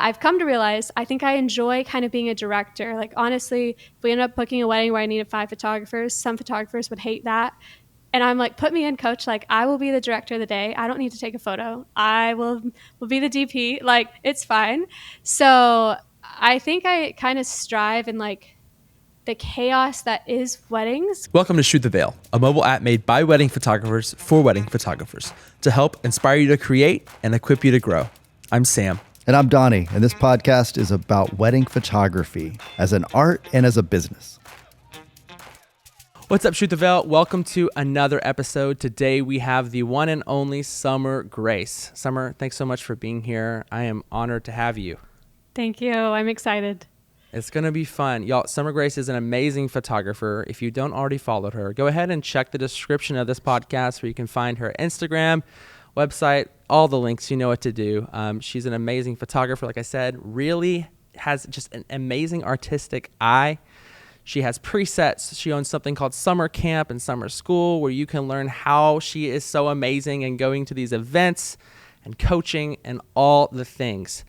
I've come to realize I think I enjoy kind of being a director. Like, honestly, if we end up booking a wedding where I needed 5 photographers, some photographers would hate that. And I'm like, put me in, coach. Like, I will be the director of the day. I don't need to take a photo. I will be the DP. Like, it's fine. So I think I kind of strive in like the chaos that is weddings. Welcome to Shoot the Veil, a mobile app made by wedding photographers for wedding photographers to help inspire you to create and equip you to grow. I'm Sam. And I'm Donnie, and this podcast is about wedding photography as an art and as a business. What's up, Shoot the Veil? Welcome to another episode. Today we have the one and only Summer Grace. Summer, thanks so much for being here. I am honored to have you. Thank you. I'm excited. It's going to be fun. Y'all, Summer Grace is an amazing photographer. If you don't already follow her, go ahead and check the description of this podcast where you can find her Instagram, website, all the links. You know what to do. She's an amazing photographer. Like I said, really has just an amazing artistic eye. She has presets. She owns something called Summer Camp and Summer School where you can learn how she is so amazing and going to these events and coaching and all the things.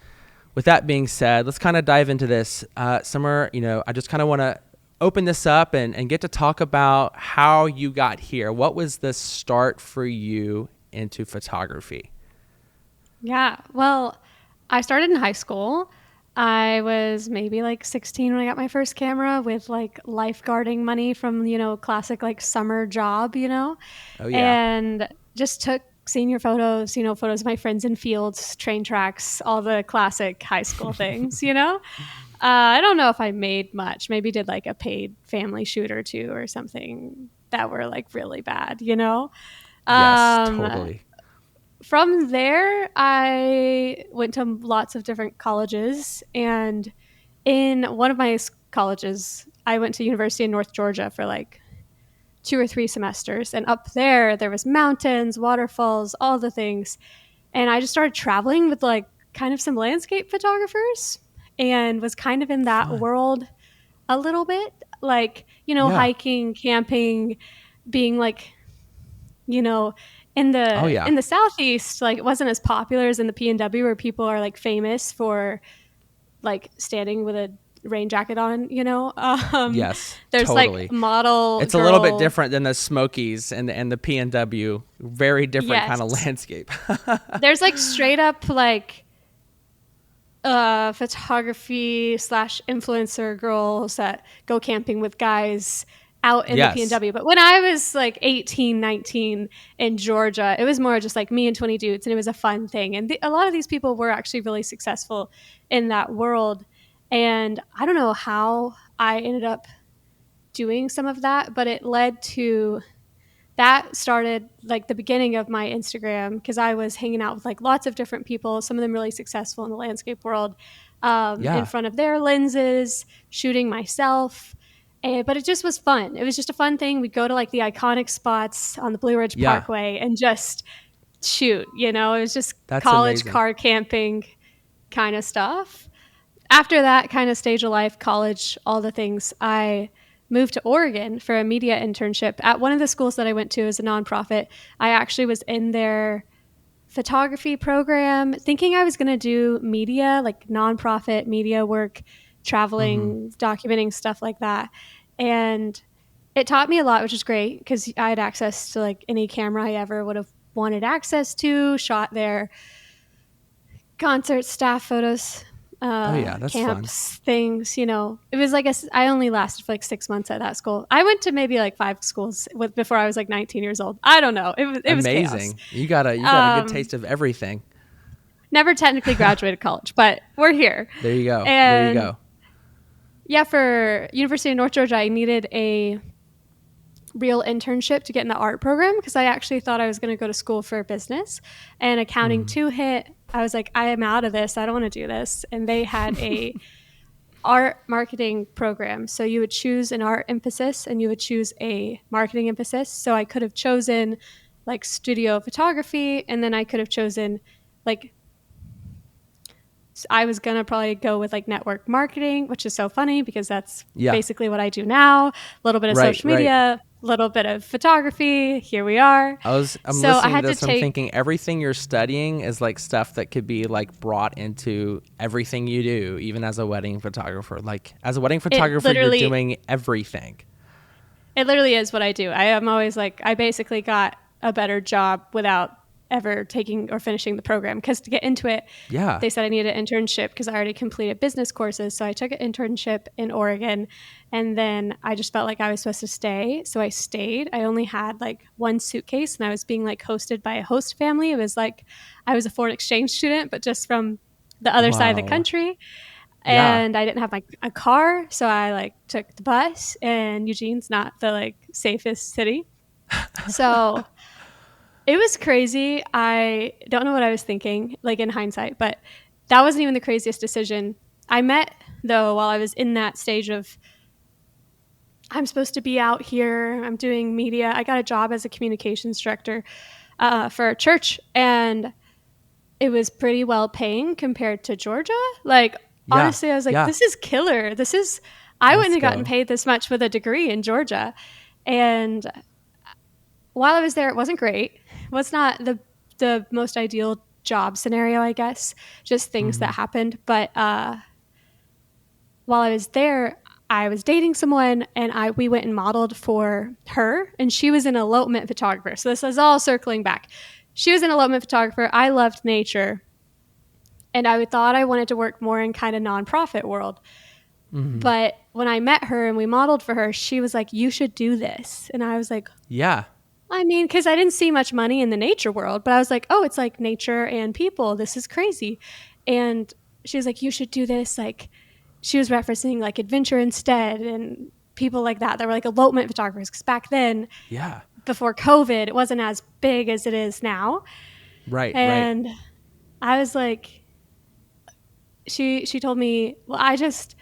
With that being said, let's kind of dive into this. Summer, I just kind of want to open this up and get to talk about how you got here. What was the start for you into photography? Yeah, well, I started in high school. I was maybe like 16 when I got my first camera with like lifeguarding money from, classic like summer job, Oh, yeah. and just took senior photos, photos of my friends in fields, train tracks, all the classic high school things, I don't know if I made much, maybe did like a paid family shoot or two or something that were like really bad, Yes, totally. From there, I went to lots of different colleges, and in one of my colleges, I went to University in North Georgia for like 2 or 3 semesters. And up there was mountains, waterfalls, all the things. And I just started traveling with like kind of some landscape photographers and was kind of in that world a little bit, like, hiking, camping, being like, in the Southeast, like it wasn't as popular as in the PNW where people are like famous for like standing with a rain jacket on, Yes, there's totally. like model it's girl. A little bit different than the Smokies and the PNW. Very different kind of landscape. There's like straight up like photography / influencer girls that go camping with guys out in the PNW. But when I was like 18, 19 in Georgia, it was more just like me and 20 dudes, and it was a fun thing. And a lot of these people were actually really successful in that world. And I don't know how I ended up doing some of that, but it led to that started like the beginning of my Instagram because I was hanging out with like lots of different people, some of them really successful in the landscape world, in front of their lenses, shooting myself. But it just was fun. It was just a fun thing. We'd go to like the iconic spots on the Blue Ridge Parkway and just shoot, it was just college amazing. Car camping kind of stuff. After that kind of stage of life, college, all the things, I moved to Oregon for a media internship at one of the schools that I went to as a nonprofit. I actually was in their photography program thinking I was going to do media, like nonprofit media work, traveling, documenting stuff like that. And it taught me a lot, which is great because I had access to like any camera I ever would have wanted access to, shot there, concerts, staff photos, that's camps, fun. things, it was like I only lasted for like 6 months at that school. I went to maybe like 5 schools before I was like 19 years old. I don't know. It was amazing. Chaos. You got a good taste of everything. Never technically graduated college, but we're here. There you go. And there you go. Yeah, for University of North Georgia, I needed a real internship to get in the art program because I actually thought I was going to go to school for business, and accounting 2 hit. I was like, I am out of this. I don't want to do this. And they had a art marketing program. So you would choose an art emphasis and you would choose a marketing emphasis. So I could have chosen like studio photography, and then I could have chosen like, I was going to probably go with like network marketing, which is so funny because that's basically what I do now. A little bit of social media, little bit of photography. Here we are. I'm listening to this. I'm thinking everything you're studying is like stuff that could be like brought into everything you do, even as a wedding photographer. Like as a wedding photographer, you're doing everything. It literally is what I do. I am always like, I basically got a better job without ever taking or finishing the program, because to get into it, they said I needed an internship because I already completed business courses. So I took an internship in Oregon, and then I just felt like I was supposed to stay. So I stayed. I only had like one suitcase, and I was being like hosted by a host family. It was like I was a foreign exchange student, but just from the other side of the country. And I didn't have a car, so I like took the bus, and Eugene's not the like safest city. So it was crazy. I don't know what I was thinking, like in hindsight, but that wasn't even the craziest decision. I met, though, while I was in that stage of, I'm supposed to be out here, I'm doing media. I got a job as a communications director for a church, and it was pretty well paying compared to Georgia. Like, honestly, I was like, this is killer. I wouldn't have gotten paid this much with a degree in Georgia. And while I was there, it wasn't great. It was not the most ideal job scenario, I guess, just things that happened. But while I was there, I was dating someone, and we went and modeled for her, and she was an elopement photographer. So this is all circling back. She was an elopement photographer. I loved nature, and I thought I wanted to work more in kind of nonprofit world. But when I met her and we modeled for her, she was like, you should do this. And I was like, yeah. I mean, because I didn't see much money in the nature world, but I was like, oh, it's like nature and people. This is crazy. And she was like, you should do this. Like, she was referencing like Adventure Instead and people like that. That were like elopement photographers. Because back then, before COVID, it wasn't as big as it is now. Right. And I was like, she told me, well, I just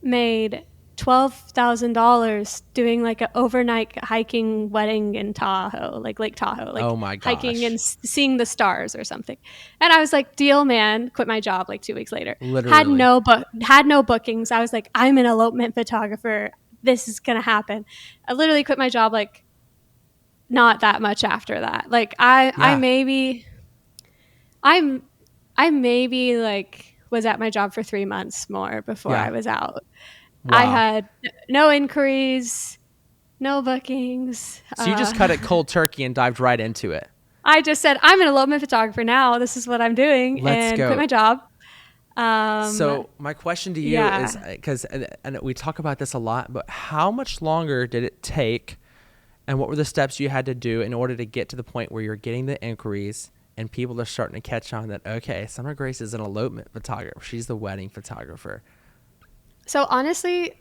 made $12,000 doing like an overnight hiking wedding in Tahoe, like Lake Tahoe, like oh my gosh, hiking and seeing the stars or something. And I was like, deal, man. Quit my job like 2 weeks later. Literally. Had no bookings. I was like, I'm an elopement photographer. This is gonna happen. I literally quit my job like not that much after that. Like I maybe like was at my job for 3 months more before I was out. Wow. I had no inquiries, no bookings. So you just cut it cold turkey and dived right into it. I just said, I'm an elopement photographer now. This is what I'm doing. Let's go. Quit my job. So my question to you is, because and we talk about this a lot, but how much longer did it take, and what were the steps you had to do in order to get to the point where you're getting the inquiries and people are starting to catch on that, okay, Summer Grace is an elopement photographer. She's the wedding photographer. So honestly,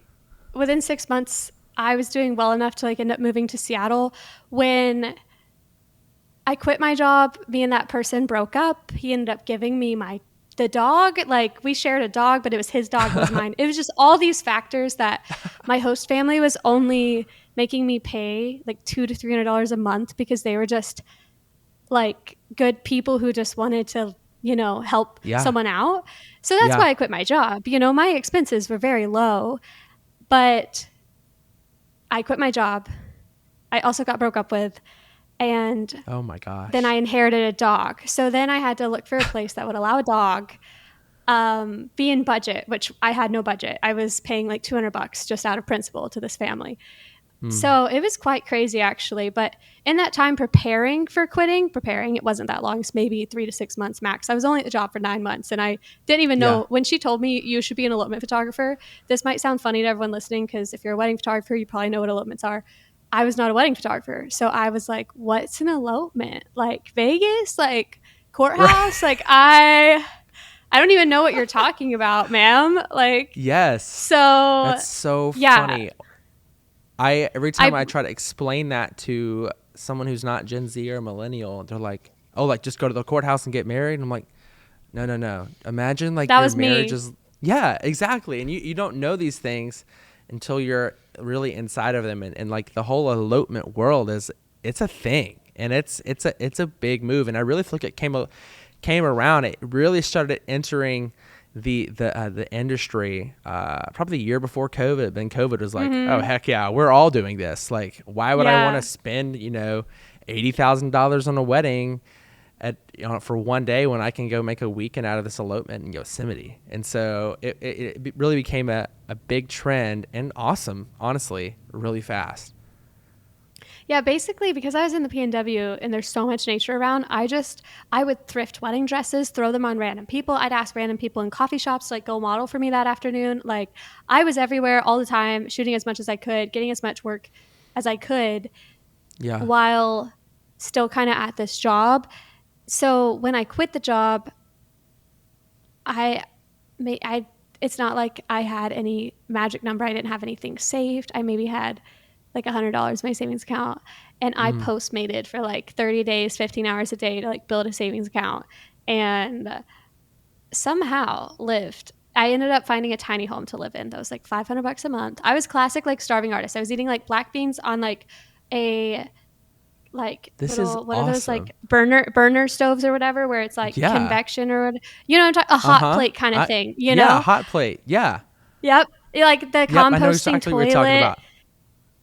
within 6 months, I was doing well enough to like end up moving to Seattle. When I quit my job, me and that person broke up. He ended up giving me the dog. Like, we shared a dog, but it was his dog, it was mine. It was just all these factors that my host family was only making me pay like $200 to $300 a month because they were just like good people who just wanted to, help someone out. So that's why I quit my job. My expenses were very low, but I quit my job. I also got broke up with, and oh my gosh. Then I inherited a dog. So then I had to look for a place that would allow a dog be in budget, which I had no budget. I was paying like $200 just out of principle to this family. So it was quite crazy, actually. But in that time preparing, it wasn't that long. It's maybe 3 to 6 months max. I was only at the job for 9 months, and I didn't even know. When she told me you should be an elopement photographer, this might sound funny to everyone listening, because if you're a wedding photographer, you probably know what elopements are. I was not a wedding photographer. So I was like, what's an elopement? Like Vegas? Like courthouse? Like I don't even know what you're talking about, ma'am. Like, yes. So that's so funny. Every time I try to explain that to someone who's not Gen Z or millennial, they're like, oh, like just go to the courthouse and get married. And I'm like, no. Imagine like your marriage is, yeah, exactly. And you don't know these things until you're really inside of them. And like the whole elopement world it's a thing, and it's a big move. And I really feel like it came around. It really started entering the industry, probably the year before COVID. Then COVID was like, oh heck yeah, we're all doing this. Like, why would I want to spend $80,000 on a wedding for one day when I can go make a weekend out of this elopement in Yosemite? And so it really became a big trend, and awesome, honestly, really fast. Yeah, basically, because I was in the PNW and there's so much nature around, I would thrift wedding dresses, throw them on random people. I'd ask random people in coffee shops to like go model for me that afternoon. Like, I was everywhere all the time, shooting as much as I could, getting as much work as I could, while still kind of at this job. So when I quit the job, it's not like I had any magic number. I didn't have anything saved. I maybe had like $100 in my savings account, and I postmated for like 30 days, 15 hours a day to like build a savings account, and somehow lived. I ended up finding a tiny home to live in that was like $500 a month. I was classic like starving artist. I was eating like black beans on like a this little, is what awesome. are those like burner stoves or whatever, where it's like convection or a hot plate kind of thing, hot plate. Yep. Like the composting toilet.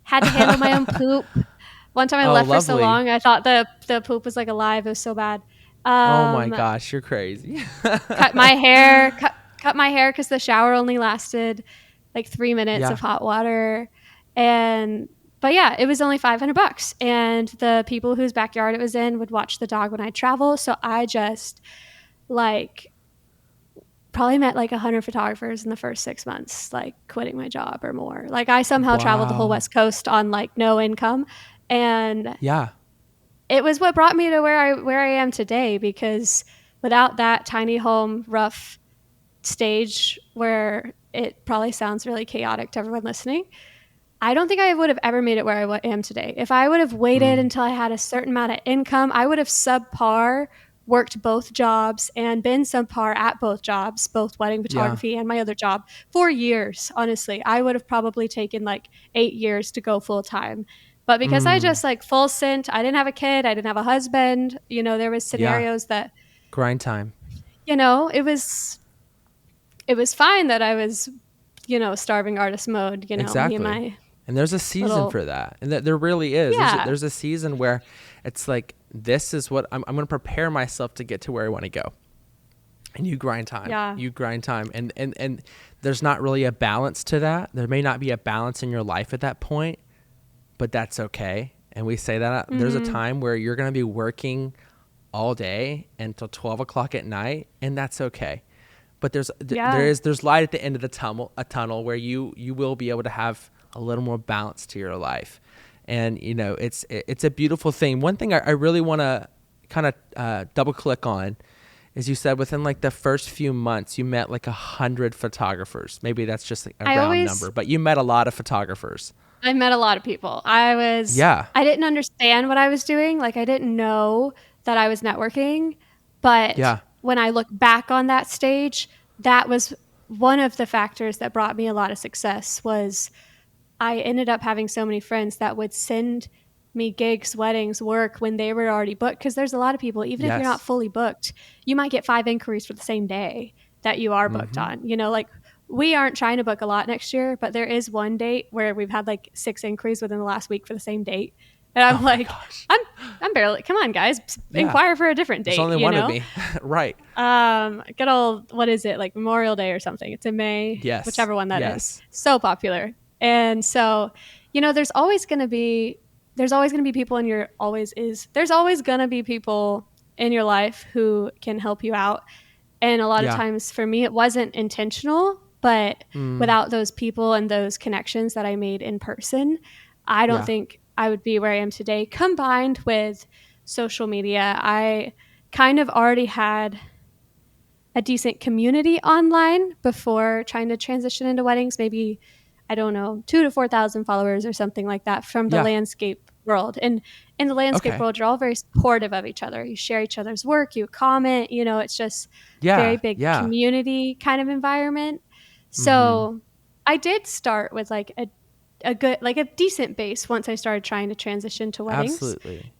Had to handle my own poop. One time I left for so long, I thought the poop was like alive. It was so bad. Oh my gosh, you're crazy. Cut my hair because the shower only lasted like 3 minutes of hot water. But yeah, it was only $500, and the people whose backyard it was in would watch the dog when I travel. So I just like probably met like 100 photographers in the first 6 months, like quitting my job or more. Like, I somehow traveled the whole West Coast on like no income, and it was what brought me to where I am today, because without that tiny home, rough stage where it probably sounds really chaotic to everyone listening, I don't think I would have ever made it where I am today. If I would have waited until I had a certain amount of income, I would have subpar worked both jobs and been subpar at both jobs, both wedding photography and my other job, for years. Honestly, I would have probably taken like 8 years to go full time. But because I just like full sent, I didn't have a kid, I didn't have a husband, there was scenarios that grind time, it was fine that I was, starving artist mode, exactly. And there's a season for that. And there really is. There's a season where it's like, this is what I'm going to prepare myself to get to where I want to go. And you grind time. Yeah. You grind time. And there's not really a balance to that. There may not be a balance in your life at that point, but that's okay. And we say that there's a time where you're going to be working all day until 12 o'clock at night, and that's okay. But there's light at the end of the tunnel where you will be able to have a little more balance to your life. And it's a beautiful thing. One thing I really want to kind of double click on is, you said within like the first few months you met like 100 photographers. Maybe that's just a round number, but you met a lot of photographers. I met a lot of people. I didn't understand what I was doing. Like, I didn't know that I was networking, but when I look back on that stage, that was one of the factors that brought me a lot of success. Was I ended up having so many friends that would send me gigs, weddings, work when they were already booked. Because there's a lot of people, even if you're not fully booked, you might get 5 inquiries for the same day that you are booked on. Like, we aren't trying to book a lot next year, but there is one date where we've had like 6 inquiries within the last week for the same date. And I'm I'm barely, come on guys, inquire for a different date. There's only one of me. Right. Good old, what is it? Like Memorial Day or something. It's in May. Yes. Whichever one that is. So popular. And so, there's always going to be people there's always going to be people in your life who can help you out. And a lot of times for me, it wasn't intentional, but without those people and those connections that I made in person, I don't think I would be where I am today. Combined with social media, I kind of already had a decent community online before trying to transition into weddings. Maybe, I don't know, 2,000 to 4,000 followers or something like that from the landscape world. And in the landscape world, you're all very supportive of each other. You share each other's work, you comment, it's just very big community kind of environment. So I did start with like a good, like a decent base once I started trying to transition to weddings. Absolutely.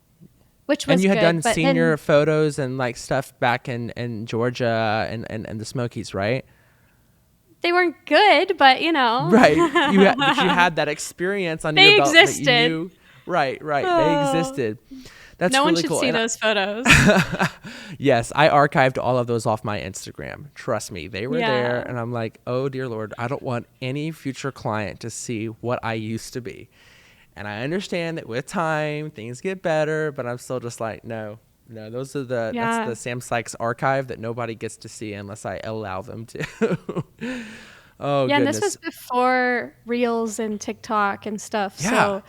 Which was and you had good, done senior photos and like stuff back in Georgia and the Smokies, right? they weren't good, but Right. But you had that experience under they your belt existed. that you knew. Right. They existed. That's no really one should cool. see those photos. Yes, I archived all of those off my Instagram. Trust me, they were there, and I'm like, oh dear Lord, I don't want any future client to see what I used to be. And I understand that with time things get better, but I'm still just like, no, those are that's the Sam Sykes archive that nobody gets to see unless I allow them to. Oh, yeah, goodness. And this was before Reels and TikTok and stuff. Yeah.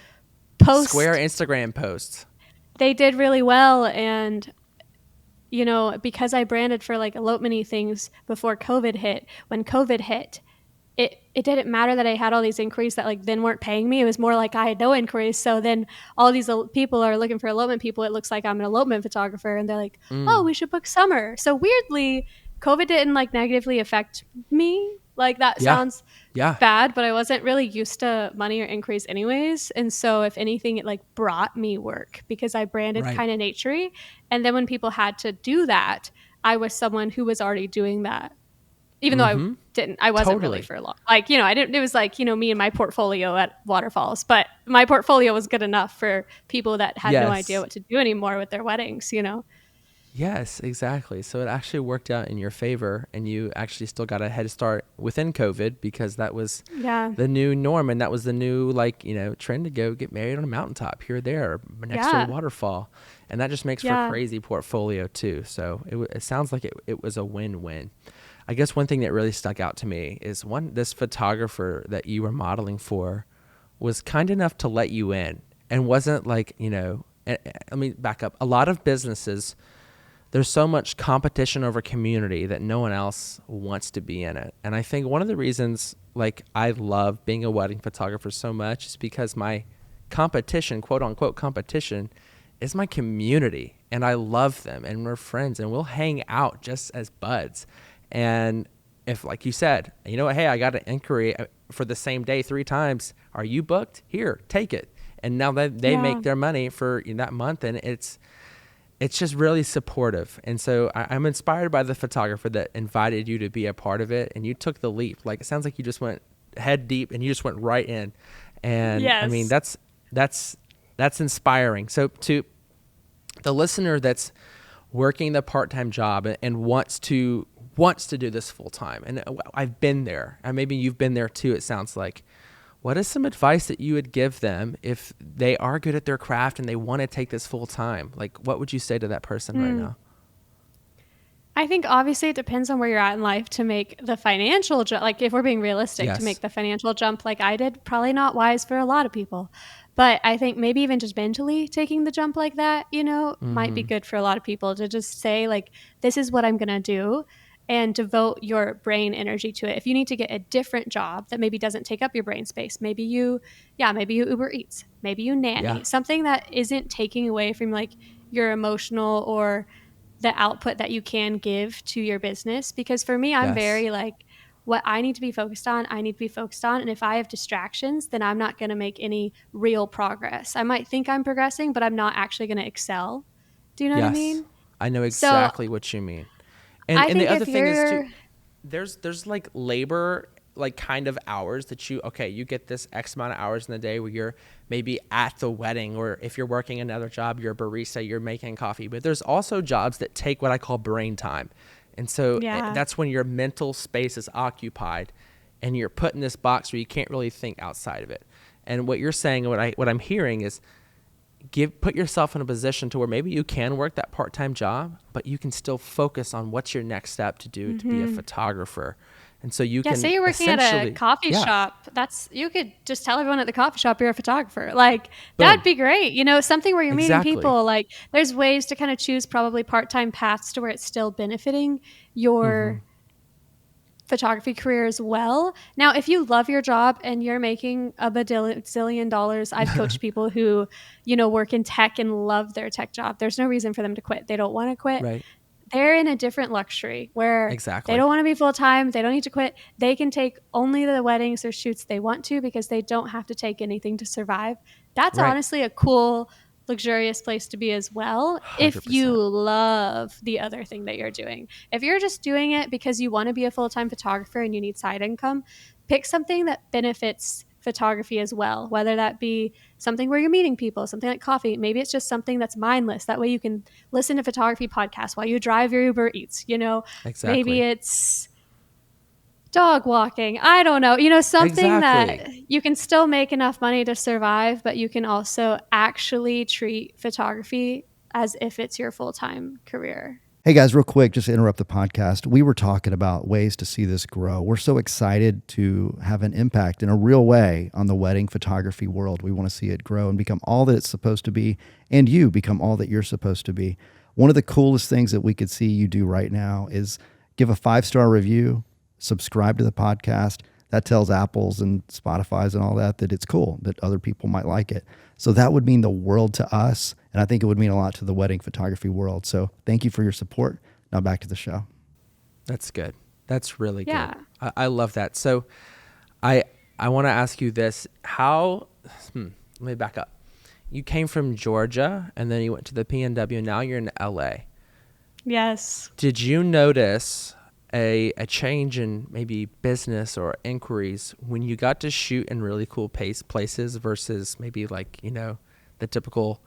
So Square Instagram posts. They did really well. And, because I branded for like elopement-y things before COVID hit, when COVID hit, it didn't matter that I had all these inquiries that like then weren't paying me. It was more like I had no inquiries. So then all these people are looking for elopement people. It looks like I'm an elopement photographer, and they're like, oh, we should book summer. So weirdly, COVID didn't like negatively affect me. Like that sounds bad, but I wasn't really used to money or inquiries anyways. And so if anything, it like brought me work because I branded kind of naturey. And then when people had to do that, I was someone who was already doing that. Even though I wasn't really for a long, like, I didn't, it was like, me and my portfolio at Waterfalls, but my portfolio was good enough for people that had no idea what to do anymore with their weddings, Yes, exactly. So it actually worked out in your favor, and you actually still got a head start within COVID because that was the new norm, and that was the new trend to go get married on a mountaintop here or there or next to a waterfall, and that just makes for a crazy portfolio too. So it sounds like it was a win-win. I guess one thing that really stuck out to me is this photographer that you were modeling for was kind enough to let you in and wasn't like, let me back up. A lot of businesses, there's so much competition over community that no one else wants to be in it. And I think one of the reasons like I love being a wedding photographer so much is because my competition, quote unquote competition, is my community, and I love them, and we're friends, and we'll hang out just as buds. And if, like you said, hey, I got an inquiry for the same day 3 times. Are you booked? Here, take it. And now they make their money for that month, and it's just really supportive. And so I'm inspired by the photographer that invited you to be a part of it, and you took the leap. Like, it sounds like you just went head deep, and you just went right in. And I mean, that's inspiring. So to the listener that's working the part-time job and wants to do this full-time, and I've been there, and maybe you've been there too, it sounds like, what is some advice that you would give them if they are good at their craft and they want to take this full-time? Like, what would you say to that person right now? I think obviously it depends on where you're at in life to make the financial jump. Like, if we're being realistic, to make the financial jump like I did, probably not wise for a lot of people. But I think maybe even just mentally taking the jump like that, might be good for a lot of people to just say, like, this is what I'm going to do, and devote your brain energy to it. If you need to get a different job that maybe doesn't take up your brain space, maybe you Uber Eats, maybe you nanny, something that isn't taking away from like your emotional or the output that you can give to your business. Because for me, I'm very like, what I need to be focused on, I need to be focused on. And if I have distractions, then I'm not going to make any real progress. I might think I'm progressing, but I'm not actually going to excel. Do you know what I mean? I know exactly what you mean. And the other thing is too, there's like labor, like kind of hours that you get this X amount of hours in the day where you're maybe at the wedding, or if you're working another job, you're a barista, you're making coffee. But there's also jobs that take what I call brain time. And so that's when your mental space is occupied and you're put in this box where you can't really think outside of it. And what you're saying, what I'm hearing is put yourself in a position to where maybe you can work that part-time job, but you can still focus on what's your next step to do to be a photographer. And so you can say you're working at a coffee shop. You could just tell everyone at the coffee shop you're a photographer. Like, that'd be great. Something where you're meeting people. Like, there's ways to kind of choose probably part-time paths to where it's still benefiting your photography career as well. Now, if you love your job and you're making a bazillion dollars, I've coached people who, work in tech and love their tech job. There's no reason for them to quit. They don't want to quit. Right. They're in a different luxury where they don't want to be full-time. They don't need to quit. They can take only the weddings or shoots they want to because they don't have to take anything to survive. That's honestly a cool luxurious place to be as well, 100%. if you love the other thing that you're doing. If you're just doing it because you want to be a full-time photographer and you need side income, pick something that benefits photography as well, whether that be something where you're meeting people, something like coffee. Maybe it's just something that's mindless. That way you can listen to photography podcasts while you drive your Uber Eats, Maybe Exactly. it's dog walking. I don't know. Something that you can still make enough money to survive, but you can also actually treat photography as if it's your full-time career. Hey guys, real quick, just to interrupt the podcast. We were talking about ways to see this grow. We're so excited to have an impact in a real way on the wedding photography world. We want to see it grow and become all that it's supposed to be, and you become all that you're supposed to be. One of the coolest things that we could see you do right now is give a 5-star review, subscribe to the podcast. That tells Apples and Spotify's and all that it's cool, that other people might like it. So that would mean the world to us. And I think it would mean a lot to the wedding photography world. So thank you for your support. Now back to the show. That's good. That's really good. I love that. So I want to ask you this. Let me back up. You came from Georgia and then you went to the PNW and now you're in LA. Yes. Did you notice a change in maybe business or inquiries when you got to shoot in really cool places versus maybe like, the typical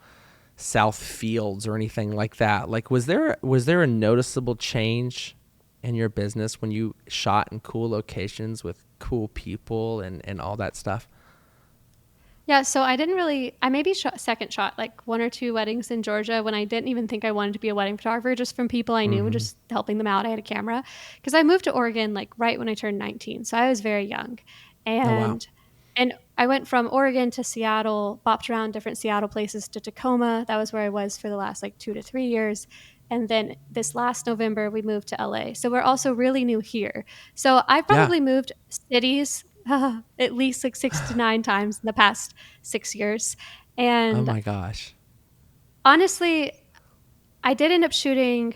South Fields or anything like that? Like, was there a noticeable change in your business when you shot in cool locations with cool people and all that stuff? Yeah, so I maybe second shot like 1 or 2 weddings in Georgia when I didn't even think I wanted to be a wedding photographer, just from people I knew, just helping them out. I had a camera because I moved to Oregon like right when I turned 19. So I was very young. And I went from Oregon to Seattle, bopped around different Seattle places to Tacoma. That was where I was for the last like 2 to 3 years. And then this last November, we moved to LA. So we're also really new here. So I've probably moved cities at least like 6 to 9 times in the past 6 years. And oh my gosh, honestly, I did end up shooting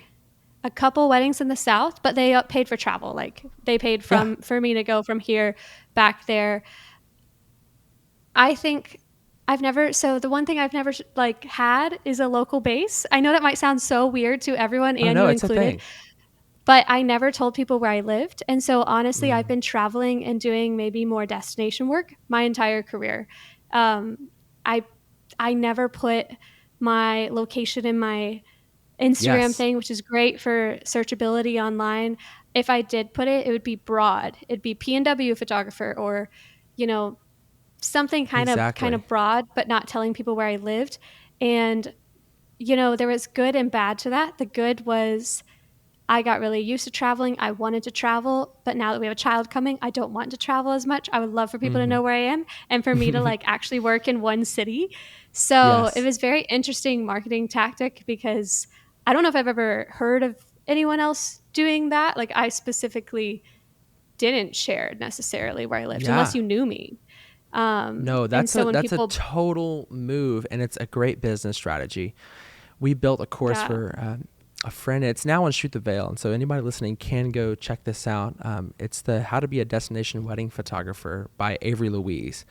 a couple weddings in the South, but they paid for travel. Like they paid for me to go from here back there. I think the one thing I've never like had is a local base. I know that might sound so weird to everyone and you included, but I never told people where I lived. And so honestly, I've been traveling and doing maybe more destination work my entire career. I never put my location in my Instagram thing, which is great for searchability online. If I did put it, it would be broad. It'd be PNW photographer or, something kind of broad, but not telling people where I lived. And, there was good and bad to that. The good was I got really used to traveling. I wanted to travel, but now that we have a child coming, I don't want to travel as much. I would love for people to know where I am and for me to like actually work in one city. So it was very interesting marketing tactic because I don't know if I've ever heard of anyone else doing that. Like I specifically didn't share necessarily where I lived unless you knew me. No, that's a total move, and it's a great business strategy. We built a course for a friend. It's now on Shoot the Veil, and so anybody listening can go check this out. It's the How to Be a Destination Wedding Photographer by Avery Louise.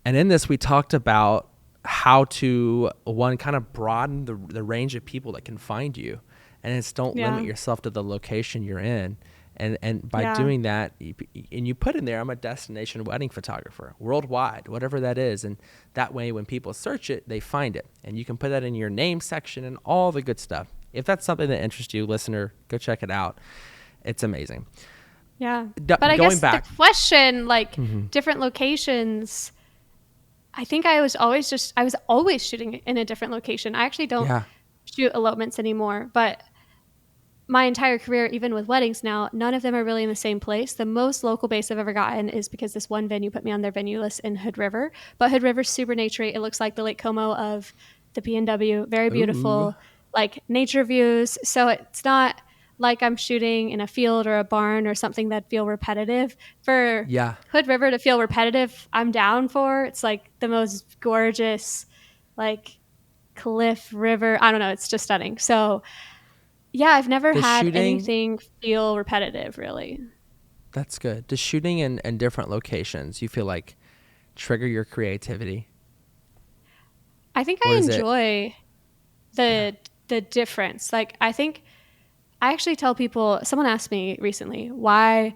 And in this, we talked about how to, kind of broaden the range of people that can find you, and it's don't limit yourself to the location you're in. And by doing that, you put in there, I'm a destination wedding photographer worldwide, whatever that is. And that way, when people search it, they find it. And you can put that in your name section and all the good stuff. If that's something that interests you, listener, go check it out. It's amazing. Yeah. But I guess the question, like different locations, I think I was always shooting in a different location. I actually don't shoot elopements anymore, but my entire career, even with weddings now, none of them are really in the same place. The most local base I've ever gotten is because this one venue put me on their venue list in Hood River. But Hood River's super naturey. It looks like the Lake Como of the PNW. Very beautiful, like nature views. So it's not like I'm shooting in a field or a barn or something that feel repetitive. For Hood River to feel repetitive, I'm down for. It's like the most gorgeous, like cliff river. I don't know. It's just stunning. So yeah, I've never had anything feel repetitive, really. That's good. Does shooting in different locations, you feel like, trigger your creativity? I think Or I is it? enjoy the difference. Like, I think I actually tell people, someone asked me recently why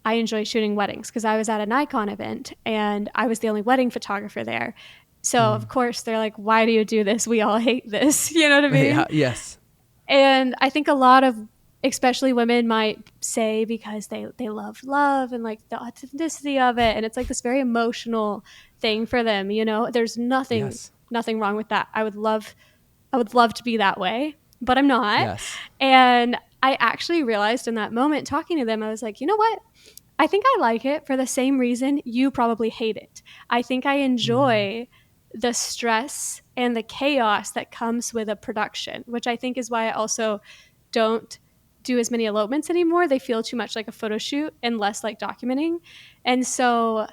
I enjoy shooting weddings, because I was at a Nikon event and I was the only wedding photographer there. So of course they're like, why do you do this? We all hate this. You know what I mean? Yeah, yes. And I think a lot of, especially women, might say because they love and like the authenticity of it, and it's like this very emotional thing for them. You know, there's Yes. nothing wrong with that. I would love to be that way, but I'm not. Yes. And I actually realized in that moment talking to them, I was like, you know what? I think I like it for the same reason you probably hate it. I think I enjoy the stress and the chaos that comes with a production, which I think is why I also don't do as many elopements anymore. They feel too much like a photo shoot and less like documenting. And so,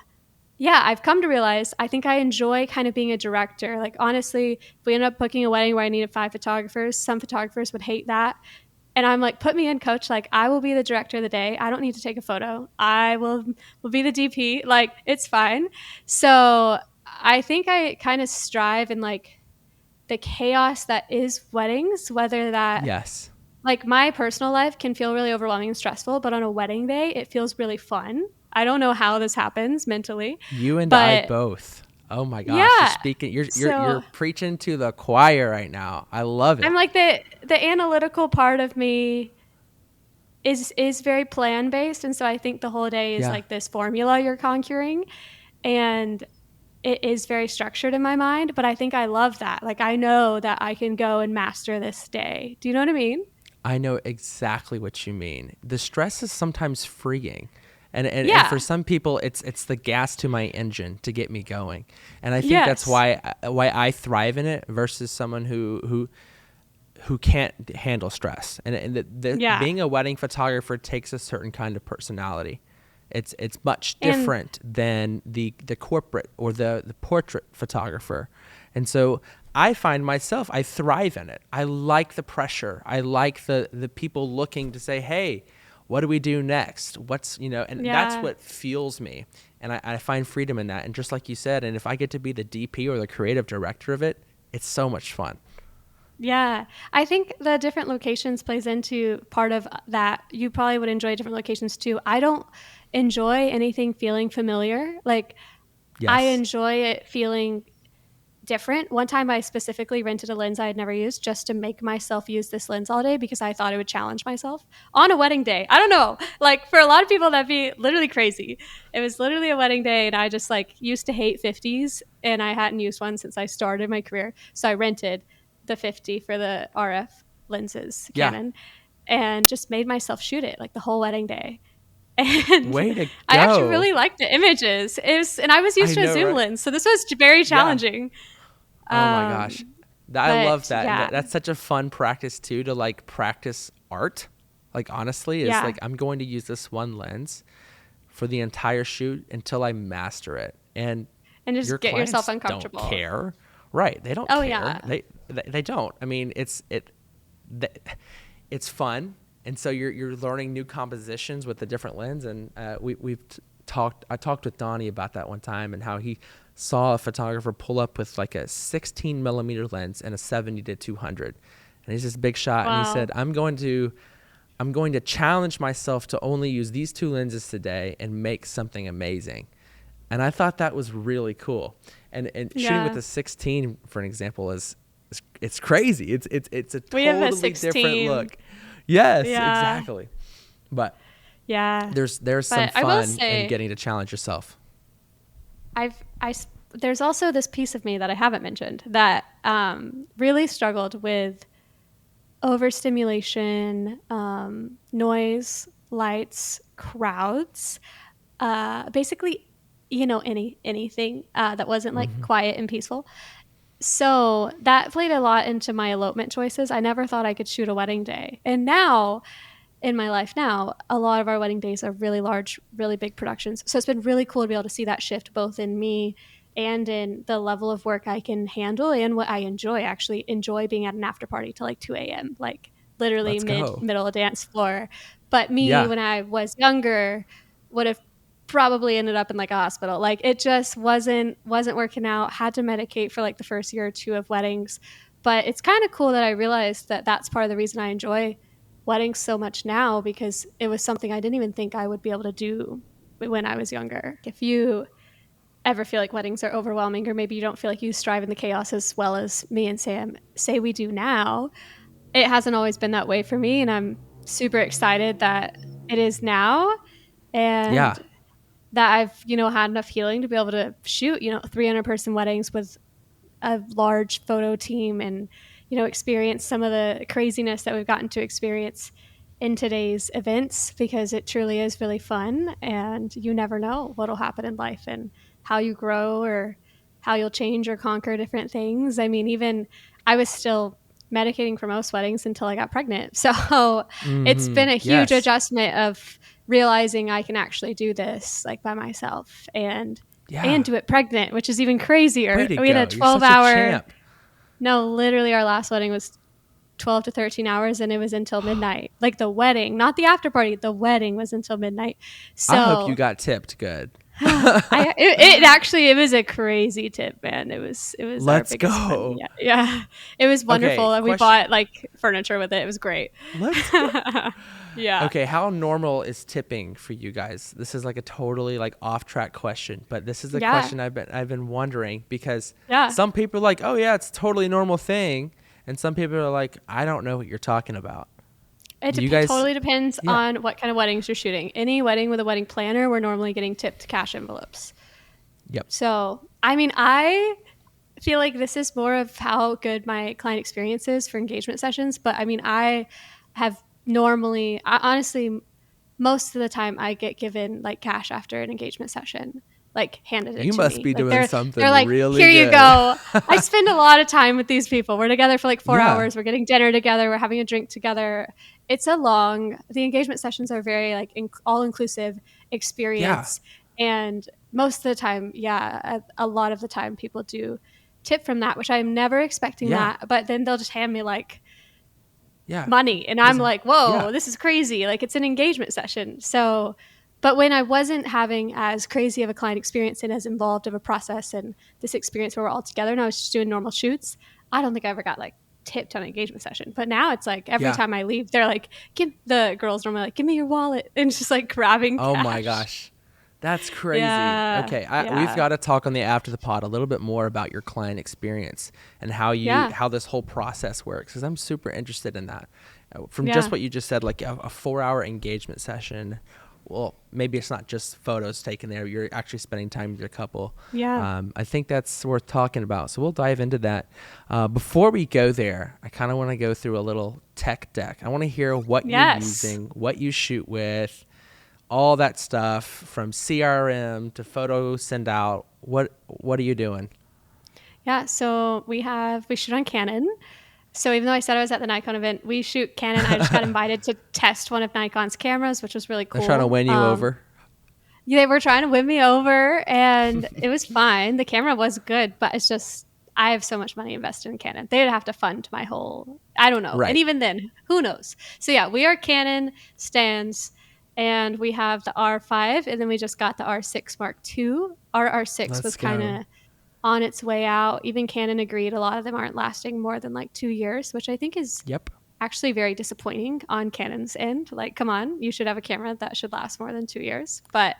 yeah, I've come to realize I think I enjoy kind of being a director. Like, honestly, if we end up booking a wedding where I needed 5 photographers, some photographers would hate that. And I'm like, put me in, coach. Like, I will be the director of the day. I don't need to take a photo. I will be the DP. Like, it's fine. So I think I kind of strive in like the chaos that is weddings, whether that, Yes. like, my personal life can feel really overwhelming and stressful, but on a wedding day, it feels really fun. I don't know how this happens mentally, You and I but both. Oh my gosh, you're yeah. speaking. You're So preaching to the choir right now. I love I'm it. like the analytical part of me is very plan based, and so I think the whole day is Yeah. like this formula you're conquering, and it is very structured in my mind. But I think I love that. Like, I know that I can go and master this day. Do you know what I mean? I know exactly what you mean. The stress is sometimes freeing. And for Yeah. some people it's the gas to my engine to get me going. And I think that's Yes. why I thrive in it versus someone who can't handle stress. And Yeah. being a wedding photographer takes a certain kind of personality. It's much And different than the corporate or the portrait photographer. And so I find myself, I thrive in it. I like the pressure. I like the people looking to say, hey, what do we do next? And that's yeah. what fuels me. And I find freedom in that. And just like you said, and if I get to be the DP or the creative director of it, it's so much fun. Yeah. I think the different locations plays into part of that. You probably would enjoy different locations too. I don't enjoy anything feeling familiar. Like, I Yes. enjoy it feeling different. One time I specifically rented a lens I had never used just to make myself use this lens all day because I thought it would challenge myself on a wedding day. I don't know. Like, for a lot of people, that'd be literally crazy. It was literally a wedding day, and I just like used to hate 50s, and I hadn't used one since I started my career. So I rented the 50 for the RF lenses, Yeah. Canon, and just made myself shoot it like the whole wedding day. And Way to I actually go. really liked the images. And I was used I to a know, zoom right? lens, so this was very Yeah. challenging. Oh my gosh. I love But that. And yeah, that's such a fun practice too, to like practice art. Like, honestly, is yeah, like, I'm going to use this one lens for the entire shoot until I master it. And and your just get yourself clients don't uncomfortable. care. Right. They don't Oh care. yeah, They don't. I mean, th- it's fun. And so you're learning new compositions with the different lens. And I talked with Donnie about that one time, and how he saw a photographer pull up with like a 16 millimeter lens and a 70 to 200. And he's this big shot. And he wow, said, I'm going to challenge myself to only use these two lenses today and make something amazing. And I thought that was really cool. And shooting with yeah. a 16, for an example, it's crazy. It's a We have a totally different 16. look. Yes, Yeah, exactly. But yeah. there's some But I will fun in say, getting to challenge yourself. there's also this piece of me that I haven't mentioned that really struggled with overstimulation, noise, lights, crowds, basically, anything that wasn't like quiet and peaceful. So that played a lot into my elopement choices. I never thought I could shoot a wedding day. And now, in my life now, a lot of our wedding days are really large, really big productions. So it's been really cool to be able to see that shift both in me and in the level of work I can handle and what I enjoy. I actually enjoy being at an after party till like 2 a.m., like literally Let's go. middle of dance floor. But me, Yeah. when I was younger, would have probably ended up in like a hospital. Like it just wasn't working out. Had to medicate for like the first year or two of weddings. But it's kind of cool that I realized that that's part of the reason I enjoy weddings so much now, because it was something I didn't even think I would be able to do when I was younger. If you ever feel like weddings are overwhelming, or maybe you don't feel like you strive in the chaos as well as me and Sam say we do now, it hasn't always been that way for me, and I'm super excited that it is now, and that I've, had enough healing to be able to shoot, 300 person weddings with a large photo team, and, experience some of the craziness that we've gotten to experience in today's events, because it truly is really fun, and you never know what'll happen in life and how you grow or how you'll change or conquer different things. I mean, even I was still medicating for most weddings until I got pregnant. So it's been a huge adjustment of realizing I can actually do this like by myself and do it pregnant, which is even crazier. We had a 12-hour. No, literally our last wedding was 12 to 13 hours, and it was until midnight. Like the wedding, not the after party. The wedding was until midnight. So I hope you got tipped good. It was a crazy tip, man. It was Let's go. Yeah. It was wonderful. And we bought like furniture with it. It was great. Let's go. Yeah. Okay, how normal is tipping for you guys? This is like a totally like off track question, but this is a question I've been wondering, because some people are like, oh yeah, it's a totally normal thing, and some people are like, I don't know what you're talking about. It totally depends on what kind of weddings you're shooting. Any wedding with a wedding planner, we're normally getting tipped cash envelopes. Yep. So, I mean, I feel like this is more of how good my client experience is for engagement sessions. But I mean, I have honestly, most of the time I get given like cash after an engagement session, like handed it to me. You must be doing something they're like, really here good. You go. I spend a lot of time with these people. We're together for like 4 hours. We're getting dinner together. We're having a drink together. The engagement sessions are very like all-inclusive experience. And most of the time, a lot of the time people do tip from that, which I'm never expecting that. But then they'll just hand me like money. And I'm like, whoa, this is crazy. Like it's an engagement session. So, but when I wasn't having as crazy of a client experience and as involved of a process and this experience where we're all together and I was just doing normal shoots, I don't think I ever got like tipped on an engagement session. But now it's like every time I leave, they're like, the girls normally like, give me your wallet, and just like grabbing cash. Oh my gosh. That's crazy. Okay. We've got to talk on the after the pod a little bit more about your client experience and how this whole process works, because I'm super interested in that. From just what you just said, like a 4-hour engagement session. Well, maybe it's not just photos taken there. You're actually spending time with your couple. Yeah. I think that's worth talking about. So we'll dive into that. Before we go there, I kind of want to go through a little tech deck. I want to hear what you're using, what you shoot with, all that stuff from CRM to photo send out. What are you doing? Yeah. So we shoot on Canon. So even though I said I was at the Nikon event, we shoot Canon. I just got invited to test one of Nikon's cameras, which was really cool. They're trying to win you over. Yeah, they were trying to win me over, and it was fine. The camera was good, but it's just I have so much money invested in Canon. They'd have to fund my whole, I don't know. Right. And even then, who knows? So yeah, we are Canon stands, and we have the R5, and then we just got the R6 Mark II. Our R6 was kind of on its way out. Even Canon agreed a lot of them aren't lasting more than like 2 years, which I think is actually very disappointing on Canon's end. Like, come on, you should have a camera that should last more than 2 years. But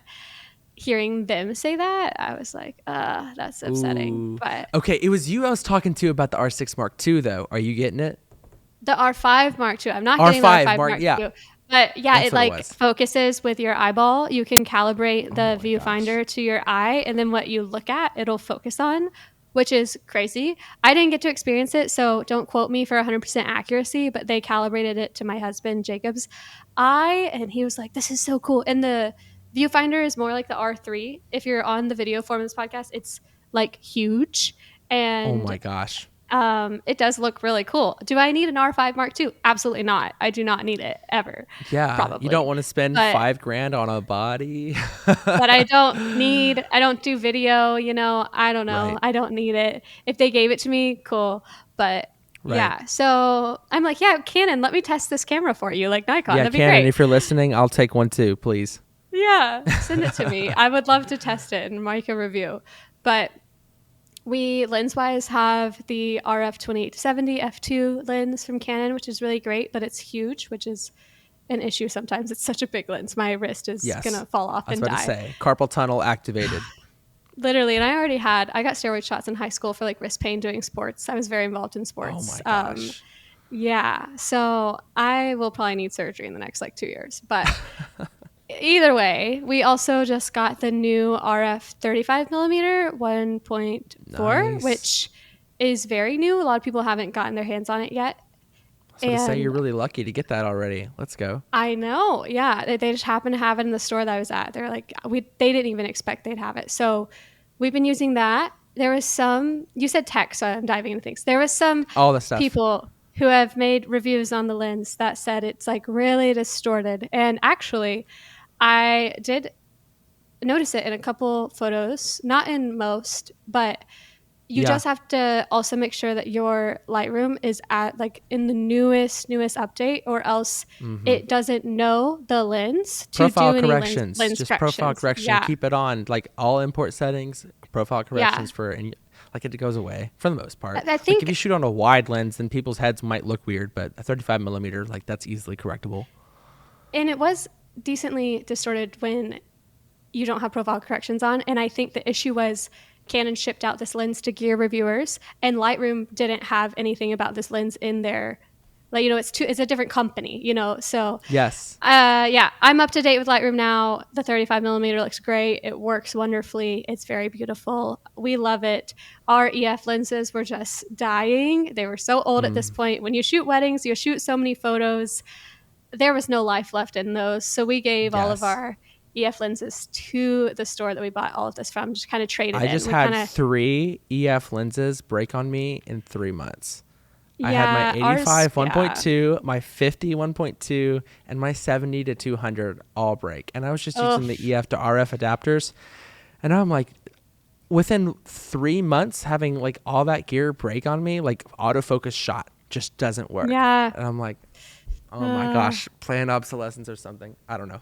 hearing them say that, I was like, that's upsetting. Ooh. But okay, it was you I was talking to about the R6 Mark II though. Are you getting it? The R5 Mark II. I'm not getting the R5 Mark II. But yeah, that's it like focuses with your eyeball. You can calibrate the viewfinder to your eye, and then what you look at, it'll focus on, which is crazy. I didn't get to experience it, so don't quote me for 100% accuracy, but they calibrated it to my husband, Jacob's eye, and he was like, this is so cool. And the viewfinder is more like the R3. If you're on the video form of this podcast, it's like huge. And oh my gosh. It does look really cool. Do I need an R5 Mark II? Absolutely not. I do not need it ever. Yeah. Probably. You don't want to spend $5,000 on a body. But I don't do video, I don't know. Right. I don't need it. If they gave it to me, cool. But yeah. So I'm like, yeah, Canon, let me test this camera for you. Like Nikon, that'd be Canon, great. if you're listening, I'll take one too, please. Yeah, send it to me. I would love to test it and make a review. But we lens-wise have the RF 28-70 f2 lens from Canon, which is really great, but it's huge, which is an issue sometimes. It's such a big lens. My wrist is Yes. going to fall off I was and about die. to say, carpal tunnel activated. Literally, and I got steroid shots in high school for like wrist pain doing sports. I was very involved in sports. Oh my gosh. Yeah, so I will probably need surgery in the next like 2 years. But either way, we also just got the new RF 35 millimeter 1.4, Nice. which is very new. A lot of people haven't gotten their hands on it yet. I was going to say, you're really lucky to get that already. Let's go. I know. Yeah. They just happened to have it in the store that I was at. They're like, they didn't even expect they'd have it. So we've been using that. There was some, you said tech, so I'm diving into things. There was some All the stuff. people who have made reviews on the lens that said it's like really distorted. And actually, I did notice it in a couple photos, not in most, but you just have to also make sure that your Lightroom is at like in the newest update, or else it doesn't know the lens to profile do any corrections. lens Just corrections. profile correction. Yeah. Keep it on. Like all import settings, profile corrections for any. Like it goes away for the most part. I think like if you shoot on a wide lens, then people's heads might look weird, but a 35 millimeter, like that's easily correctable. And it was decently distorted when you don't have profile corrections on. And I think the issue was Canon shipped out this lens to gear reviewers, and Lightroom didn't have anything about this lens in there. Like, you know, it's a different company, you know, so. Yes. Yeah, I'm up to date with Lightroom now. The 35 millimeter looks great. It works wonderfully. It's very beautiful. We love it. Our EF lenses were just dying. They were so old at this point. When you shoot weddings, you shoot so many photos. There was no life left in those. So we gave all of our EF lenses to the store that we bought all of this from, just kind of traded I in. just had 3 EF lenses break on me in 3 months. I had my 85 1.2, my 50 1.2, and my 70 to 200 all break. And I was just using the EF to RF adapters. And I'm like, within 3 months, having like all that gear break on me, like autofocus shot just doesn't work. Yeah. And I'm like, oh my gosh, planned obsolescence or something. I don't know.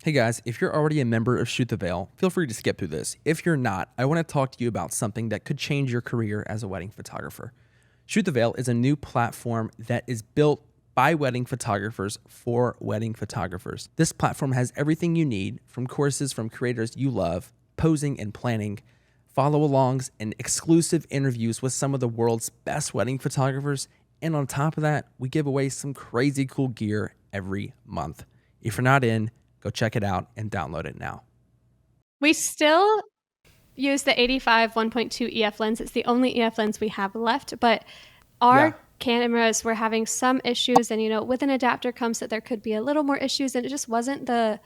Hey guys, if you're already a member of Shoot the Veil, feel free to skip through this. If you're not, I want to talk to you about something that could change your career as a wedding photographer. Shoot the Veil is a new platform that is built by wedding photographers for wedding photographers. This platform has everything you need, from courses from creators you love, posing and planning, follow-alongs, and exclusive interviews with some of the world's best wedding photographers. And on top of that, we give away some crazy cool gear every month. If you're not in, go check it out and download it now. We still use the 85 1.2 EF lens. It's the only EF lens we have left, but our cameras were having some issues, and you know, with an adapter comes that there could be a little more issues, and it just wasn't the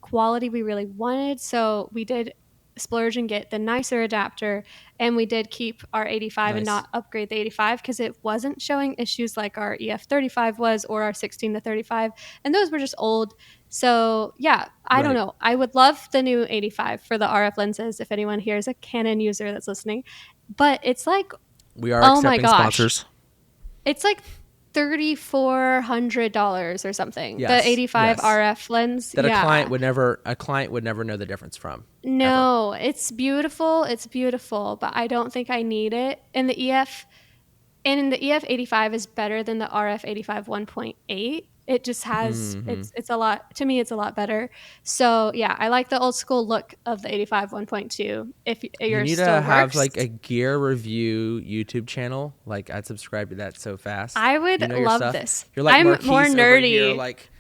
quality we really wanted. So we did splurge and get the nicer adapter, and we did keep our 85 and not upgrade the 85 because it wasn't showing issues like our EF 35 was, or our 16 to 35, and those were just old. So yeah, I don't know. I would love the new 85 for the RF lenses if anyone here is a Canon user that's listening, but it's like, we are accepting sponsors. It's like $3,400 or something. Yes, the 85 RF lens that a client would never know the difference from. No, ever. It's beautiful, but I don't think I need it. And the EF 85 is better than the RF 85 1.8. It just has it's a lot, to me it's a lot better. So yeah, I like the old school look of the 85 1.2. If you need to have like a gear review YouTube channel, like I'd subscribe to that so fast. I would love this. You're like I'm Marquise more nerdy. Here, like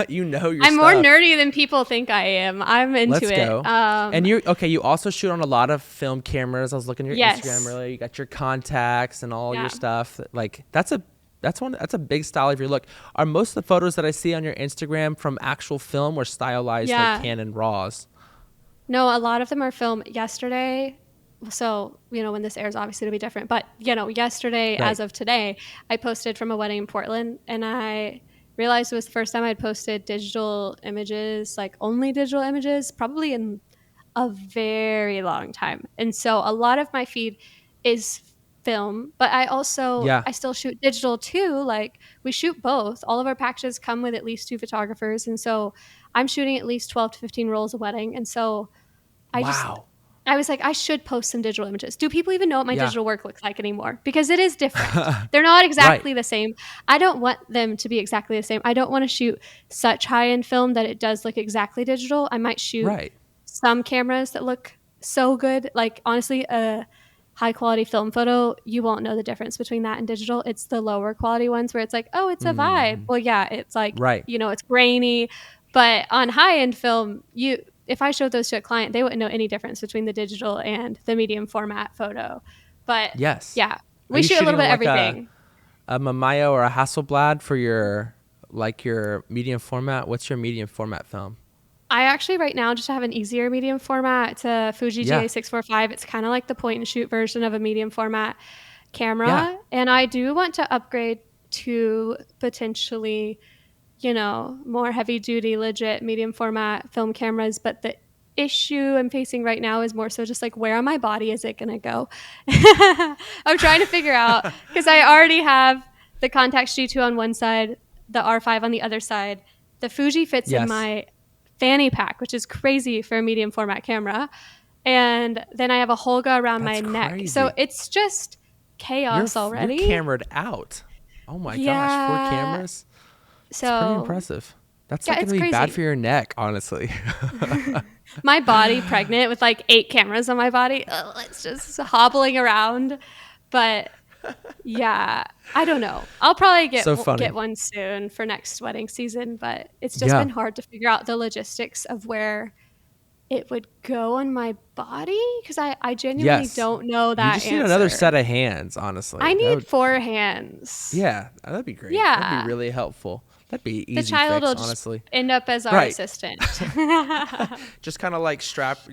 you know your I'm stuff. more nerdy than people think I am. I'm into Let's it. Go. And you also shoot on a lot of film cameras. I was looking at your Instagram earlier. You got your contacts and all your stuff. Like that's a big style of your look. Are most of the photos that I see on your Instagram from actual film or stylized like Canon RAWs? No, a lot of them are film. Yesterday, so you know when this airs, obviously it'll be different. But you know, yesterday, as of today, I posted from a wedding in Portland, and I realized it was the first time I'd posted digital images, like only digital images, probably in a very long time. And so a lot of my feed is film, but I still shoot digital too. Like we shoot both. All of our packages come with at least 2 photographers. And so I'm shooting at least 12 to 15 rolls a wedding. And so Wow. I was like, I should post some digital images. Do people even know what my digital work looks like anymore? Because it is different. They're not exactly the same. I don't want them to be exactly the same. I don't want to shoot such high-end film that it does look exactly digital. I might shoot some cameras that look so good. Like honestly, a high-quality film photo, you won't know the difference between that and digital. It's the lower quality ones where it's like, oh, it's a vibe. Well, yeah, it's like, it's grainy. But on high-end film, if I showed those to a client, they wouldn't know any difference between the digital and the medium format photo. But we shoot a little bit of everything. A Mamayo or a Hasselblad for your medium format. What's your medium format film? I actually right now just have an easier medium format. It's a Fuji GA645. It's kind of like the point and shoot version of a medium format camera. And I do want to upgrade to potentially more heavy duty, legit medium format film cameras. But the issue I'm facing right now is more so just like, where on my body is it going to go? I'm trying to figure out, because I already have the Contax G2 on one side, the R5 on the other side. The Fuji fits in my fanny pack, which is crazy for a medium format camera. And then I have a Holga around my neck. So it's just chaos already. You're cameraed out. Oh my gosh, 4 cameras? So it's pretty impressive. That's not going to be bad for your neck, honestly. My body pregnant with like 8 cameras on my body. It's just hobbling around. But yeah, I don't know. I'll probably get one soon for next wedding season. But it's just been hard to figure out the logistics of where it would go on my body, because I genuinely don't know that. You just need another set of hands, honestly. I need 4 hands. Yeah, that'd be great. Yeah. That'd be really helpful. That'd be easy. The child will honestly just end up as our assistant. Just kind of like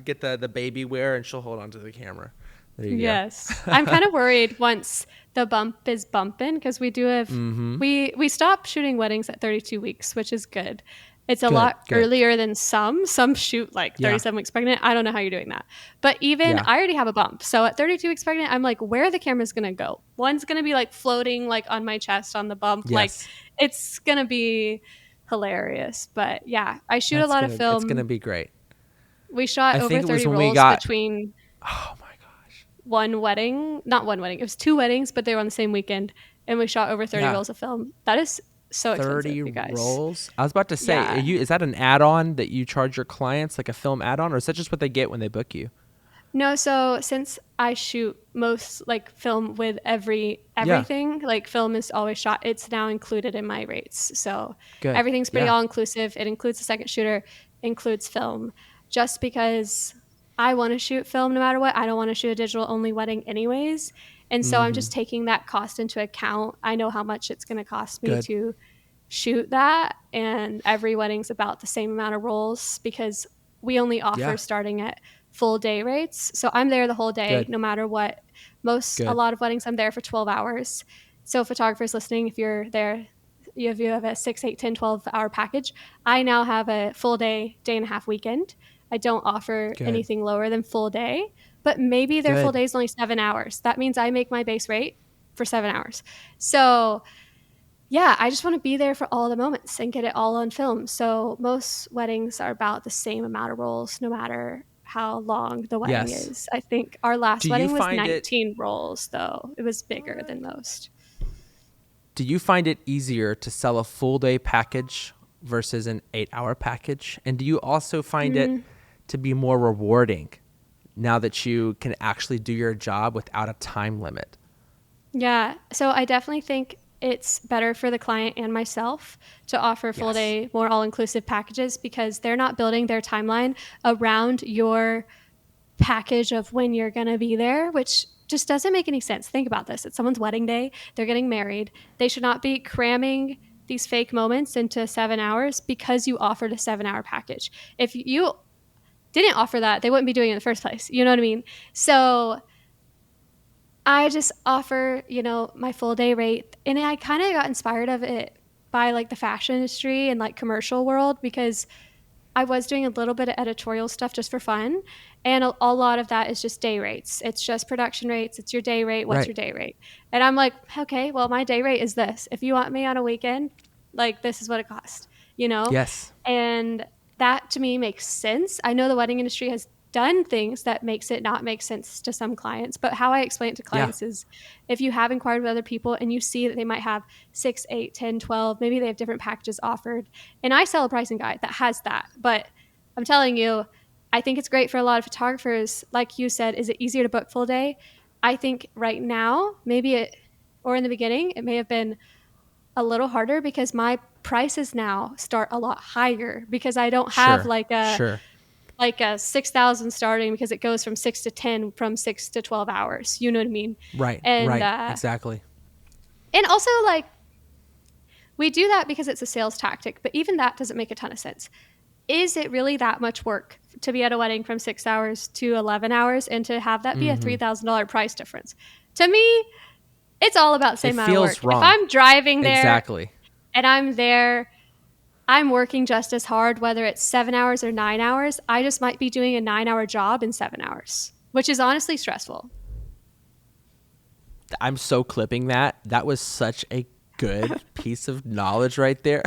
get the baby wear, and she'll hold onto the camera. There you go. I'm kind of worried once the bump is bumping, because we do have we stop shooting weddings at 32 weeks, which is good. It's a lot earlier than some shoot like 37 weeks pregnant. I don't know how you're doing that. But even I already have a bump. So at 32 weeks pregnant, I'm like, where are the cameras going to go? One's going to be like floating like on my chest on the bump. Like it's going to be hilarious. But yeah, I shoot a lot of film. It's going to be great. We shot over 30 rolls between one wedding. Not one wedding. It was 2 weddings, but they were on the same weekend. And we shot over 30 rolls of film. That is so expensive, 30 you guys. rolls. I was about to say, is that an add-on that you charge your clients, like a film add-on, or is that just what they get when they book you? No, so since I shoot most like film with everything, like film is always shot, it's now included in my rates. So everything's pretty all-inclusive. It includes a second shooter, includes film. Just because I want to shoot film no matter what, I don't want to shoot a digital-only wedding anyways. And so I'm just taking that cost into account. I know how much it's going to cost me to shoot that. And every wedding's about the same amount of rolls, because we only offer starting at full day rates. So I'm there the whole day, no matter what. A lot of weddings, I'm there for 12 hours. So photographers listening, if you're there, you have a 6, 8, 10, 12 hour package. I now have a full day and a half weekend. I don't offer anything lower than full day. But maybe their full day is only 7 hours. That means I make my base rate for 7 hours. So yeah, I just want to be there for all the moments and get it all on film. So most weddings are about the same amount of rolls, no matter how long the wedding is. I think our last wedding was 19 rolls, though. It was bigger than most. Do you find it easier to sell a full day package versus an 8-hour package? And do you also find it to be more rewarding now that you can actually do your job without a time limit? Yeah. So I definitely think it's better for the client and myself to offer full day, more all-inclusive packages, because they're not building their timeline around your package of when you're going to be there, which just doesn't make any sense. Think about this. It's someone's wedding day. They're getting married. They should not be cramming these fake moments into 7 hours because you offered a 7-hour package. If you didn't offer that, they wouldn't be doing it in the first place. You know what I mean? So I just offer, my full day rate. And I kind of got inspired of it by like the fashion industry and like commercial world, because I was doing a little bit of editorial stuff just for fun. And a lot of that is just day rates. It's just production rates. It's your day rate. What's your day rate? And I'm like, okay, well, my day rate is this. If you want me on a weekend, like, this is what it costs, you know? Yes. And that to me makes sense. I know the wedding industry has done things that makes it not make sense to some clients, but how I explain it to clients is if you have inquired with other people and you see that they might have 6, 8, 10, 12, maybe they have different packages offered. And I sell a pricing guide that has that, but I'm telling you, I think it's great for a lot of photographers. Like you said, is it easier to book full day? I think right now, or in the beginning, it may have been a little harder because my prices now start a lot higher because I don't have like a 6,000 starting because it goes from 6 to 10 from 6 to 12 hours. You know what I mean? Right. Exactly. And also, like, we do that because it's a sales tactic, but even that doesn't make a ton of sense. Is it really that much work to be at a wedding from 6 hours to 11 hours and to have that be a $3,000 price difference? To me, it's all about the same amount of work. Wrong. If I'm driving there and I'm there, I'm working just as hard, whether it's 7 hours or 9 hours. I just might be doing a 9-hour job in 7 hours, which is honestly stressful. I'm so clipping that. That was such a good piece of knowledge right there.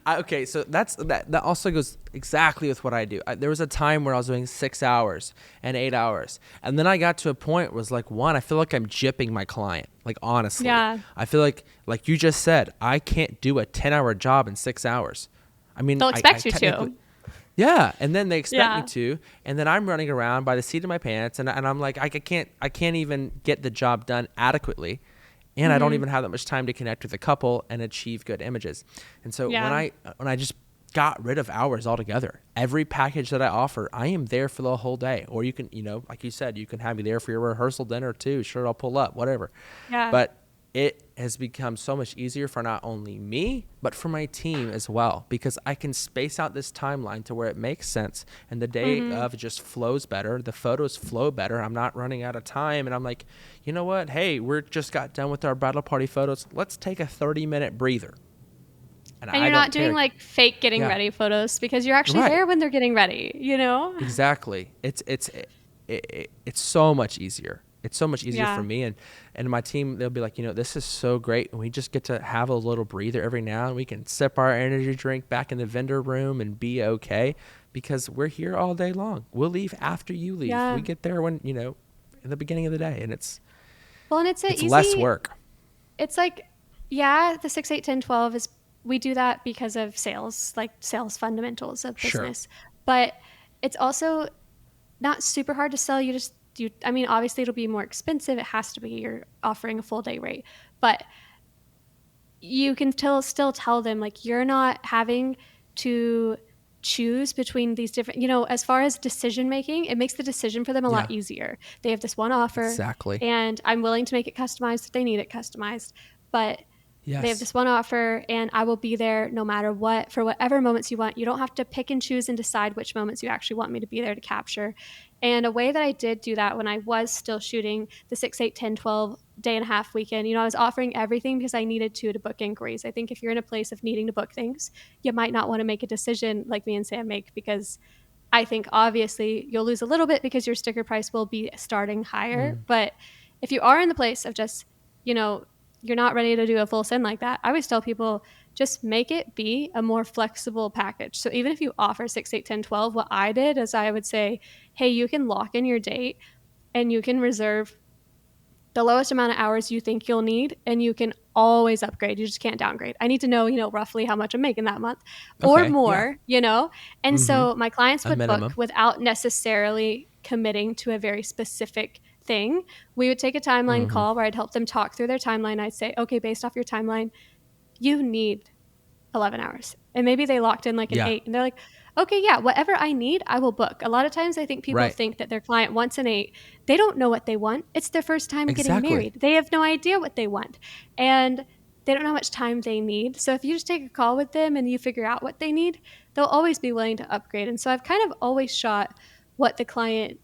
Okay, so that also goes exactly with what I do. There was a time where I was doing 6 hours and 8 hours, and then I got to a point where it was like, I feel like I'm gypping my client. Like, honestly, I feel like you just said, I can't do a 10-hour job in 6 hours. I mean, they'll expect you to. Yeah, and then they expect me to, and then I'm running around by the seat of my pants, and I'm like, I can't even get the job done adequately. And I don't even have that much time to connect with a couple and achieve good images. And so when I just got rid of hours altogether, every package that I offer, I am there for the whole day. Or you can, like you said, you can have me there for your rehearsal dinner too. Sure, I'll pull up, whatever. Yeah. But it has become so much easier for not only me, but for my team as well, because I can space out this timeline to where it makes sense. And the day of just flows better. The photos flow better. I'm not running out of time. And I'm like, you know what? Hey, we're just got done with our bridal party photos. Let's take a 30-minute breather. And you're not doing like fake getting ready photos because you're actually there when they're getting ready, Exactly. It's so much easier. It's so much easier for me and my team. They'll be like, this is so great. And we just get to have a little breather every now and we can sip our energy drink back in the vendor room and be okay because we're here all day long. We'll leave after you leave. We get there when, in the beginning of the day, and it's easy, less work. It's like, the 6, 8, 10, 12 is, we do that because of sales, like sales fundamentals of business, but it's also not super hard to sell. Obviously it'll be more expensive. It has to be, you're offering a full day rate, but you can still tell them, like, you're not having to choose between these different, as far as decision making, it makes the decision for them a lot easier. They have this one offer and I'm willing to make it customized if they need it customized, but they have this one offer and I will be there no matter what, for whatever moments you want. You don't have to pick and choose and decide which moments you actually want me to be there to capture. And a way that I did do that when I was still shooting the 6, 8, 10, 12 day and a half weekend, I was offering everything because I needed to book inquiries. I think if you're in a place of needing to book things, you might not want to make a decision like me and Sam make, because I think obviously you'll lose a little bit because your sticker price will be starting higher. But if you are in the place of just, you're not ready to do a full send like that, I always tell people, just make it be a more flexible package. So even if you offer 6, 8, 10, 12, what I did is I would say, hey, you can lock in your date and you can reserve the lowest amount of hours you think you'll need, and you can always upgrade. You just can't downgrade. I need to know, roughly how much I'm making that month or more, And so my clients would book without necessarily committing to a very specific thing. We would take a timeline call where I'd help them talk through their timeline. I'd say, okay, based off your timeline, you need 11 hours. And maybe they locked in like an 8 and they're like, okay, whatever I need, I will book. A lot of times I think people think that their client wants an 8. They don't know what they want. It's their first time getting married. They have no idea what they want. And they don't know how much time they need. So if you just take a call with them and you figure out what they need, they'll always be willing to upgrade. And so I've kind of always shot what the client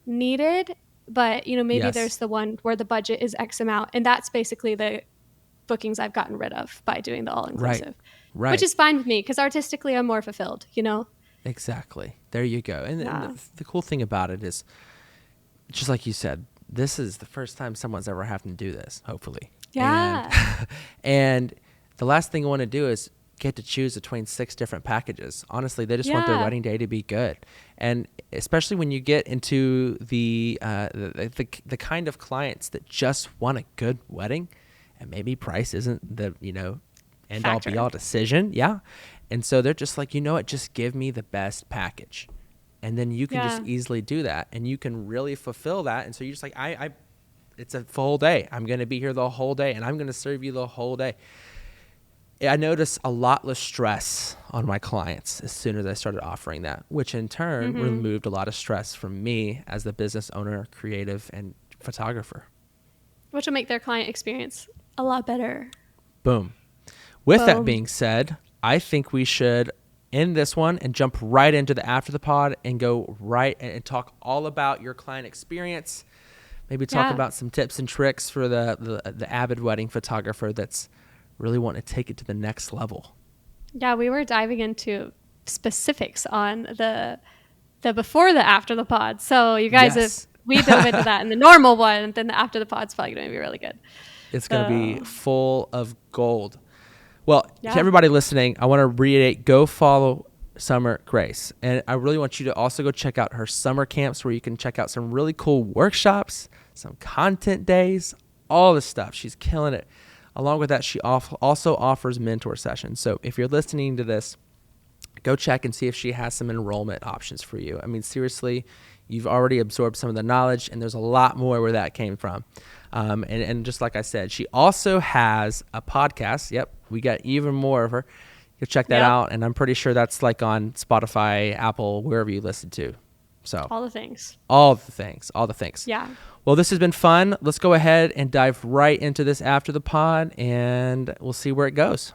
needed, but maybe there's the one where the budget is X amount, and that's basically the bookings I've gotten rid of by doing the all-inclusive, which is fine with me because artistically I'm more fulfilled, Exactly. There you go. And the cool thing about it is, just like you said, this is the first time someone's ever having to do this, hopefully. Yeah. And the last thing I want to do is get to choose between 6 different packages. Honestly, they just want their wedding day to be good. And especially when you get into the kind of clients that just want a good wedding, and maybe price isn't the, end all be all decision. Yeah. And so they're just like, you know what, just give me the best package. And then you can just easily do that, and you can really fulfill that. And so you're just like, it's a full day. I'm going to be here the whole day, and I'm going to serve you the whole day. I noticed a lot less stress on my clients as soon as I started offering that, which in turn removed a lot of stress from me as the business owner, creative, and photographer. Which will make their client experience a lot better. Boom. With that being said, I think we should end this one and jump right into the after the pod and go right and talk all about your client experience. Maybe talk about some tips and tricks for the avid wedding photographer that's really wanting to take it to the next level. Yeah, we were diving into specifics on the before the after the pod. So you guys we dove into that in the normal one, and then the after the pod's probably going to be really good. It's going to be full of gold. Well, to everybody listening, I want to reiterate, go follow Summer Grace. And I really want you to also go check out her summer camps, where you can check out some really cool workshops, some content days, all this stuff. She's killing it. Along with that, she also offers mentor sessions. So if you're listening to this, go check and see if she has some enrollment options for you. I mean, seriously, you've already absorbed some of the knowledge, and there's a lot more where that came from. And just like I said, she also has a podcast. Yep, we got even more of her. Go check that out, and I'm pretty sure that's like on Spotify, Apple, wherever you listen to. So all the things. Yeah. Well, this has been fun. Let's go ahead and dive right into this after the pod, and we'll see where it goes.